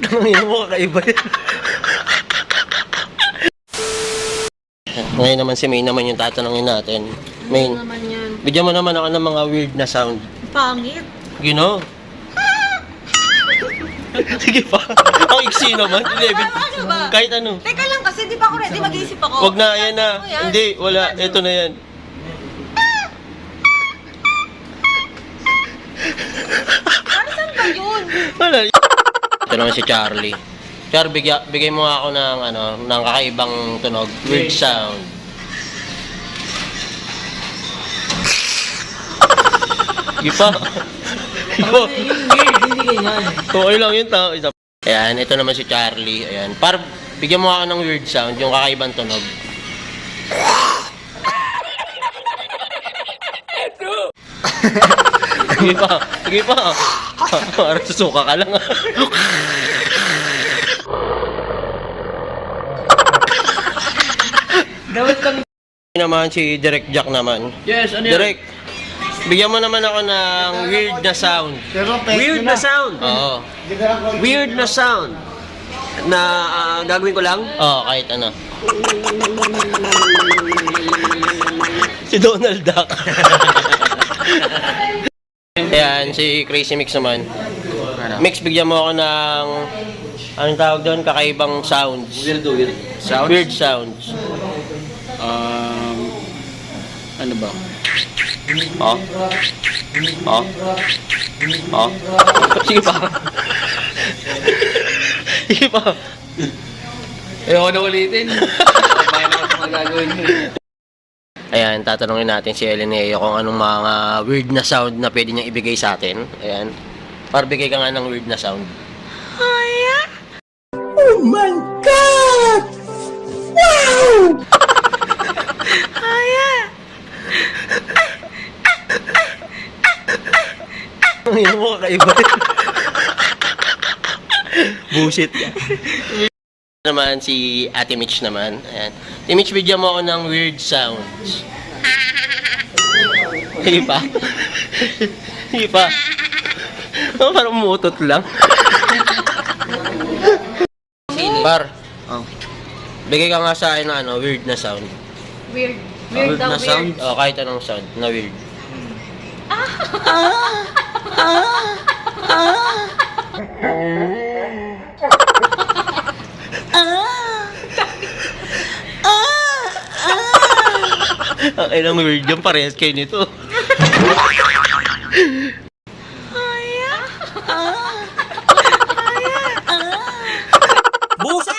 Tangina mo, kakaiba yun. Ngayon naman si May naman yung tatanungin natin. May, Ano naman yan? bigyan mo naman ako ng mga weird na sound. Pangit. You know? Sige pa. Ang iksi naman. 11. Ano ba? Kahit ano. Teka lang kasi di pa ako ready, mag-iisip ako. Wag na, ayan na. Ano yan? Hindi, wala. Ito na yan. Saan ba yun? Wala. Ito naman si Charlie. Char, bigay mo ako ng ano, ng kakaibang tunog. Weird sound. Sige pa. Yung weird, hindi ganyan. Okay lang yun, tao. Ayan, ito naman si Charlie. Ayan. Par, bigyan mo ako ng weird sound, yung kakaibang tunog. Sige pa. Sige pa. Para susuka ka lang. Dapat kami. Naman si Direct Jack naman. Yes, ano yan? Direct, bigyan mo naman ako ng weird na sound. Weird na sound. Oo. Weird na sound. Na gagawin ko lang? Oo, kahit ano. Si Donald Duck. Ayan, si Crazy Mix naman. Mix, bigyan mo ako ng anong tawag doon? Kakaibang sounds. Weird sounds? Weird sounds. Ano ba? Oh. Oh. Oh. Sige pa. Sige pa. Ayoko na ulitin. Bayan ako sa mga gagawin mo. Ayan, tatanungin natin si Elineo kung anong mga weird na sound na pwede niyang ibigay sa atin. Ayan. Para bigay ka nga ng weird na sound. Oh my God! Wow! Ang ina mo, kakaiba yun. Bullshit ka. Naman si Ate Mitch naman. Ayan. Ate Mitch, bigyan mo ako ng weird sounds. Sige pa. Sige pa. Oh, parang umutot lang. Par. Oh. Bigay ka nga sa akin ng ano, weird na sound. Weird. Weird na na sound? weird. Oh, kahit anong sound na weird. Ang ilang weird yung parehas kayo nito. Busa!